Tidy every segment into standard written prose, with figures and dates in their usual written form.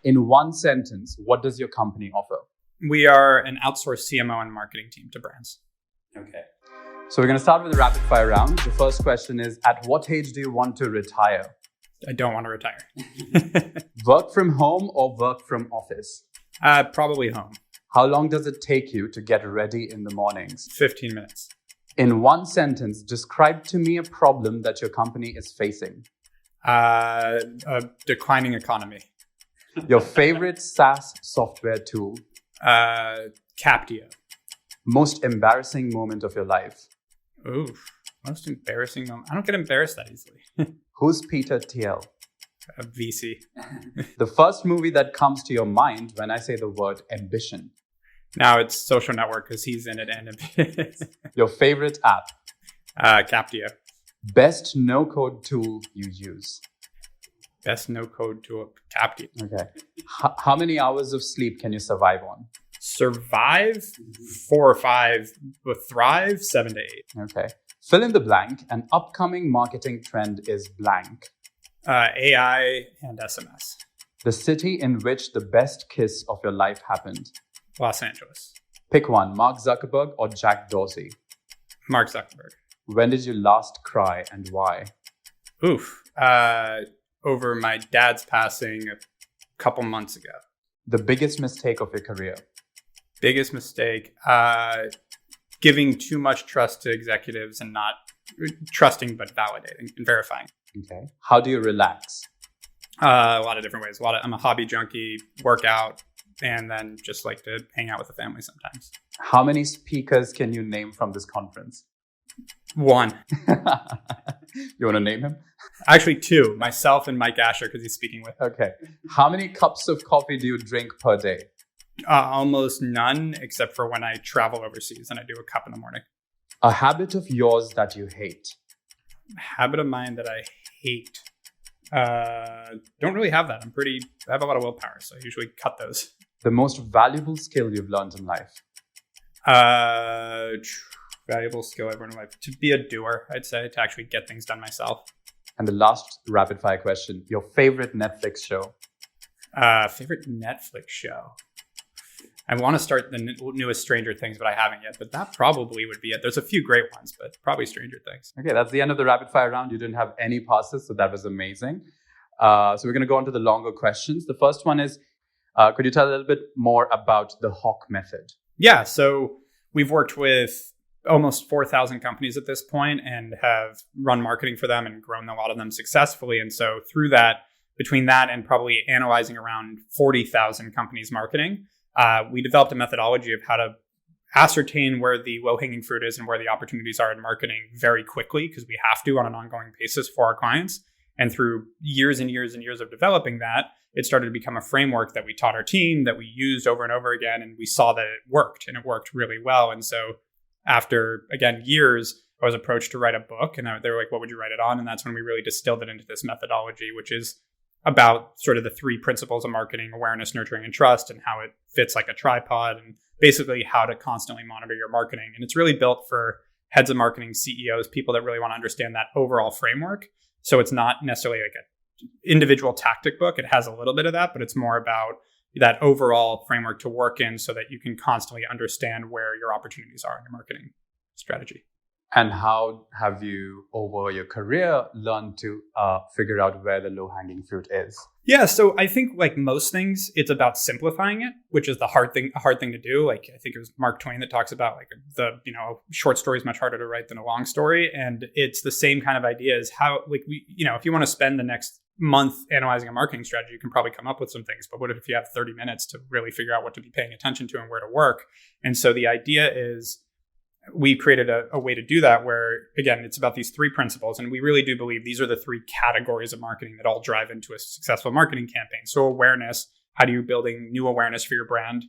In one sentence, what does your company offer? We are an outsourced CMO and marketing team to brands. Okay. So we're going to start with the rapid fire round. The first question is, at what age do you want to retire? I don't want to retire. Work from home or work from office? Probably home. How long does it take you to get ready in the mornings? 15 minutes. In one sentence, describe to me a problem that your company is facing. A declining economy. Your favorite SaaS software tool? Captio. Most embarrassing moment of your life? Ooh, most embarrassing moment. I don't get embarrassed that easily. Who's Peter Thiel? A VC. The first movie that comes to your mind when I say the word ambition? Now it's Social Network because he's in it and Your favorite app? Captio. Best no-code tool you use? Best no-code tool, Captio. Okay. How many hours of sleep can you survive on? Survive 4 or 5, but thrive 7 to 8. Okay. Fill in the blank. An upcoming marketing trend is blank. AI and SMS. The city in which the best kiss of your life happened? Los Angeles. Pick one, Mark Zuckerberg or Jack Dorsey? Mark Zuckerberg. When did you last cry and why? Oof. Over my dad's passing a couple months ago. The biggest mistake of your career? Biggest mistake, giving too much trust to executives and not trusting but validating and verifying. Okay. How do you relax? A lot of different ways. I'm a hobby junkie, work out, and then just like to hang out with the family sometimes. How many speakers can you name from this conference? 1. You want to name him? Actually 2, myself and Mike Asher, because he's speaking with. Okay. How many cups of coffee do you drink per day? Almost none, except for when I travel overseas and I do a cup in the morning. A habit of yours that you hate? Habit of mine that I hate. Don't really have that. I have a lot of willpower, so I usually cut those. The most valuable skill you've learned in life? Valuable skill I've learned in life. To be a doer, I'd say, to actually get things done myself. And the last rapid fire question, your favorite Netflix show? Favorite Netflix show? I want to start the newest Stranger Things, but I haven't yet. But that probably would be it. There's a few great ones, but probably Stranger Things. Okay, that's the end of the rapid fire round. You didn't have any passes, so that was amazing. So we're going to go on to the longer questions. The first one is, could you tell a little bit more about the Hawke Method? Yeah, so we've worked with almost 4,000 companies at this point and have run marketing for them and grown a lot of them successfully. And so through that, between that and probably analyzing around 40,000 companies' marketing, we developed a methodology of how to ascertain where the low-hanging fruit is and where the opportunities are in marketing very quickly, because we have to on an ongoing basis for our clients. And through years and years and years of developing that, it started to become a framework that we taught our team, that we used over and over again. And we saw that it worked, and it worked really well. And so after, again, years, I was approached to write a book, and they were like, what would you write it on? And that's when we really distilled it into this methodology, which is about sort of the 3 principles of marketing: awareness, nurturing, and trust, and how it fits like a tripod, and basically how to constantly monitor your marketing. And it's really built for heads of marketing, CEOs, people that really want to understand that overall framework. So it's not necessarily like an individual tactic book. It has a little bit of that, but it's more about that overall framework to work in so that you can constantly understand where your opportunities are in your marketing strategy. And how have you, over your career, learned to figure out where the low-hanging fruit is? Yeah, so I think like most things, it's about simplifying it, which is a hard thing to do. Like I think it was Mark Twain that talks about like short story is much harder to write than a long story. And it's the same kind of idea as how like if you want to spend the next month analyzing a marketing strategy, you can probably come up with some things. But what if you have 30 minutes to really figure out what to be paying attention to and where to work? And so the idea is, we created a way to do that where, again, it's about these 3 principles. And we really do believe these are the 3 categories of marketing that all drive into a successful marketing campaign. So awareness, how do you building new awareness for your brand?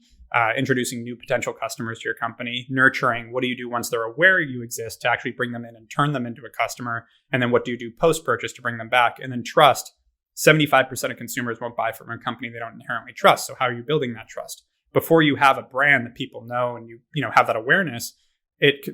Introducing new potential customers to your company. Nurturing, what do you do once they're aware you exist to actually bring them in and turn them into a customer? And then what do you do post-purchase to bring them back? And then trust, 75% of consumers won't buy from a company they don't inherently trust. So how are you building that trust? Before you have a brand that people know and you have that awareness,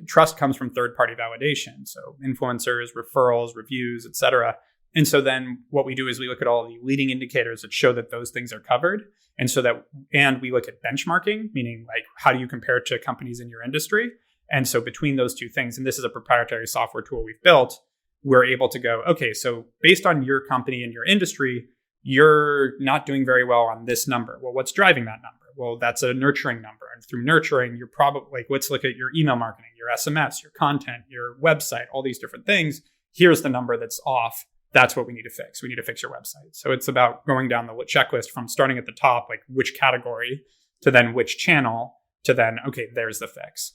trust comes from third-party validation. So influencers, referrals, reviews, etc. And so then what we do is we look at all the leading indicators that show that those things are covered. And we look at benchmarking, meaning like, how do you compare to companies in your industry? And so between those two things, and this is a proprietary software tool we've built, we're able to go, okay, so based on your company and your industry, you're not doing very well on this number. Well, what's driving that number? Well, that's a nurturing number. And through nurturing, you're probably like, let's look at your email marketing, your SMS, your content, your website, all these different things. Here's the number that's off. That's what we need to fix. We need to fix your website. So it's about going down the checklist from starting at the top, like which category, to then which channel, to then, okay, there's the fix.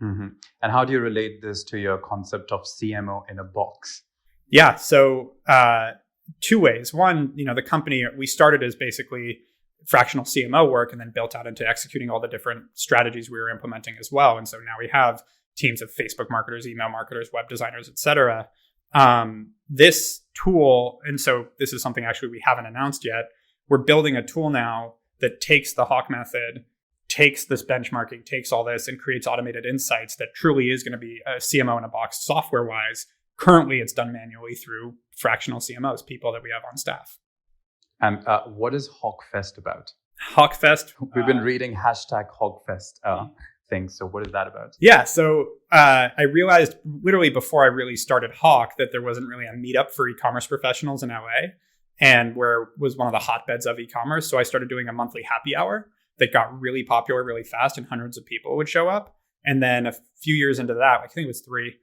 Mm-hmm. And how do you relate this to your concept of CMO in a box? Yeah. So two ways. One, the company, we started as basically fractional CMO work and then built out into executing all the different strategies we were implementing as well. And so now we have teams of Facebook marketers, email marketers, web designers, et cetera. This tool, and so this is something actually we haven't announced yet. We're building a tool now that takes the Hawke Method, takes this benchmarking, takes all this, and creates automated insights that truly is going to be a CMO in a box software-wise. Currently, it's done manually through fractional CMOs, people that we have on staff. And what is Hawke Fest about? Hawke Fest. We've been reading hashtag Hawke Fest things. So what is that about? Yeah. So I realized literally before I really started Hawke that there wasn't really a meetup for e-commerce professionals in LA, and where was one of the hotbeds of e-commerce. So I started doing a monthly happy hour that got really popular really fast, and hundreds of people would show up. And then a few years into that, I think it was 3,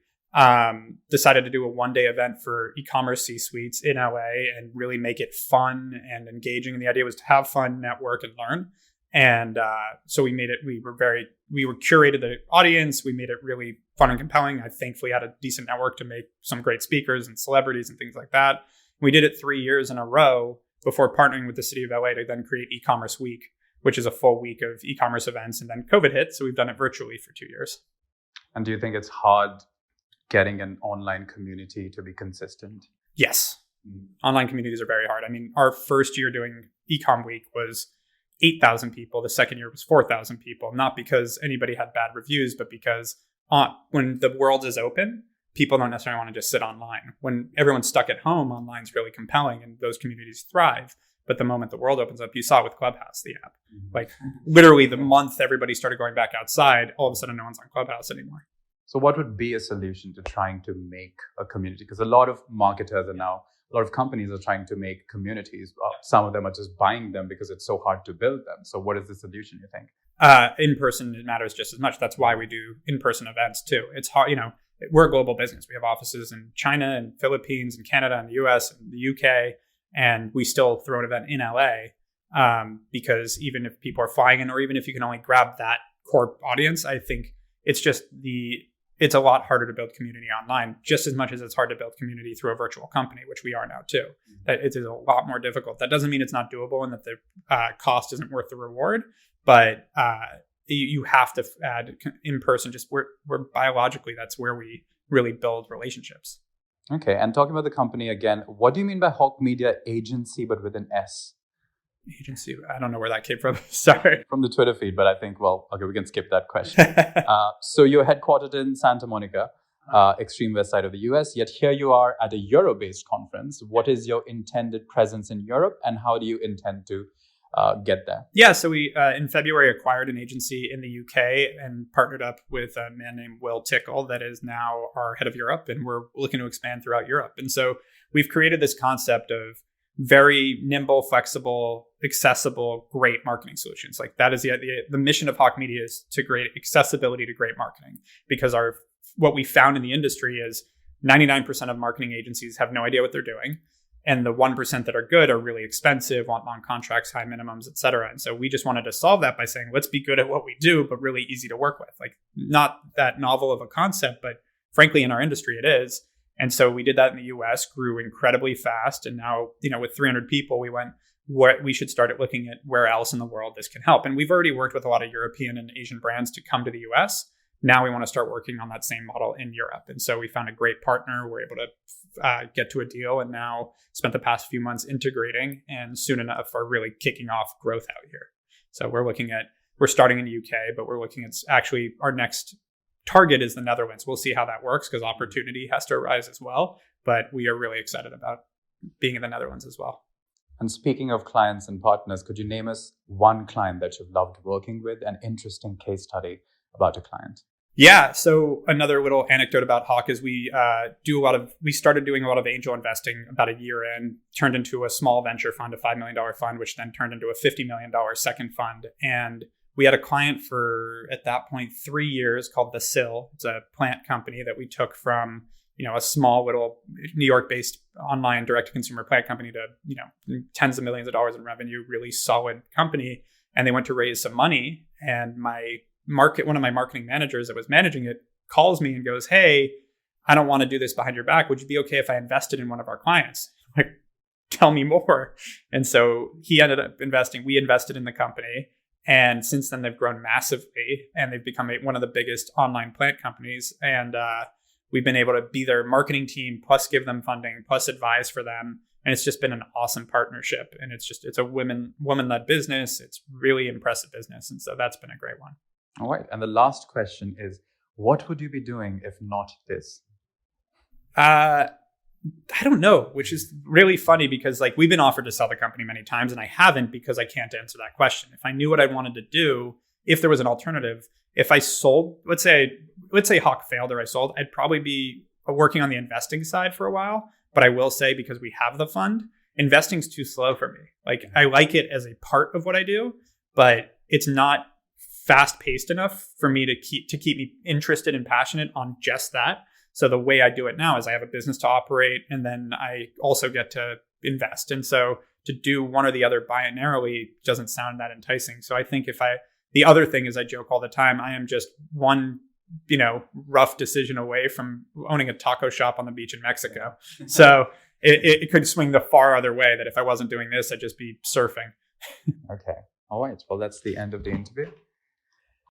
decided to do a one-day event for e-commerce C-suites in LA and really make it fun and engaging. And the idea was to have fun, network, and learn. And so we made it. We curated the audience. We made it really fun and compelling. I thankfully had a decent network to make some great speakers and celebrities and things like that. We did it 3 years in a row before partnering with the city of LA to then create e-commerce week, which is a full week of e-commerce events. And then COVID hit, so we've done it virtually for 2 years. And do you think it's hard getting an online community to be consistent? Yes. Online communities are very hard. I mean, our first year doing Ecom Week was 8,000 people. The second year was 4,000 people, not because anybody had bad reviews, but because when the world is open, people don't necessarily want to just sit online. When everyone's stuck at home, online's really compelling and those communities thrive. But the moment the world opens up, you saw it with Clubhouse, the app. Like literally the month everybody started going back outside, all of a sudden no one's on Clubhouse anymore. So what would be a solution to trying to make a community? Because a lot of marketers are now, a lot of companies are trying to make communities. Some of them are just buying them because it's so hard to build them. So what is the solution, you think? In person, it matters just as much. That's why we do in-person events too. It's hard, we're a global business. We have offices in China and Philippines and Canada and the US and the UK. And we still throw an event in LA because even if people are flying in, or even if you can only grab that core audience, I think it's a lot harder to build community online, just as much as it's hard to build community through a virtual company, which we are now too. That it is a lot more difficult. That doesn't mean it's not doable and that the cost isn't worth the reward, but you have to add in person. Just we're biologically, that's where we really build relationships. Okay, and talking about the company again, what do you mean by Hawke Media Agency, but with an S? Agency, I don't know where that came from. Sorry. From the Twitter feed, but I think, we can skip that question. So you're headquartered in Santa Monica, extreme west side of the US, yet here you are at a Euro-based conference. What is your intended presence in Europe, and how do you intend to get there? Yeah, so we in February acquired an agency in the UK and partnered up with a man named Will Tickle that is now our head of Europe, and we're looking to expand throughout Europe. And so we've created this concept of very nimble, flexible, accessible, great marketing solutions. Like that is the mission of Hawke Media is to create accessibility to great marketing, because what we found in the industry is 99% of marketing agencies have no idea what they're doing. And the 1% that are good are really expensive, want long contracts, high minimums, et cetera. And so we just wanted to solve that by saying, let's be good at what we do, but really easy to work with. Like not that novel of a concept, but frankly, in our industry, it is. And so we did that in the US, grew incredibly fast. And now, with 300 people, we should start looking at where else in the world this can help. And we've already worked with a lot of European and Asian brands to come to the US. Now we want to start working on that same model in Europe. And so we found a great partner. We're able to get to a deal, and now spent the past few months integrating, and soon enough are really kicking off growth out here. So we're starting in the UK, but we're looking at actually our next target is the Netherlands. We'll see how that works because opportunity has to arise as well. But we are really excited about being in the Netherlands as well. And speaking of clients and partners, could you name us one client that you've loved working with, an interesting case study about a client? Yeah. So another little anecdote about Hawke is we started doing a lot of angel investing about a year in, turned into a small venture fund, a $5 million fund, which then turned into a $50 million second fund. And we had a client for, at that point, 3 years called The Sill. It's a plant company that we took from, a small little New York-based online direct-to-consumer plant company to, tens of millions of dollars in revenue, really solid company. And they went to raise some money, and one of my marketing managers that was managing it calls me and goes, "Hey, I don't want to do this behind your back. Would you be okay if I invested in one of our clients?" I'm like, tell me more. And so he ended up investing. We invested in the company. And since then, they've grown massively, and they've become one of the biggest online plant companies. And we've been able to be their marketing team, plus give them funding, plus advise for them. And it's just been an awesome partnership. And it's a woman-led business. It's really impressive business. And so that's been a great one. All right. And the last question is, what would you be doing if not this? I don't know, which is really funny because we've been offered to sell the company many times, and I haven't because I can't answer that question. If I knew what I wanted to do, if there was an alternative, if I sold, let's say Hawke failed or I sold, I'd probably be working on the investing side for a while. But I will say, because we have the fund, investing's too slow for me. I like it as a part of what I do, but it's not fast paced enough for me to keep me interested and passionate on just that. So the way I do it now is I have a business to operate, and then I also get to invest. And so to do one or the other binarily doesn't sound that enticing. So I think the other thing is, I joke all the time, I am just one, rough decision away from owning a taco shop on the beach in Mexico. So it could swing the far other way, that if I wasn't doing this, I'd just be surfing. Okay. All right. Well, that's the end of the interview.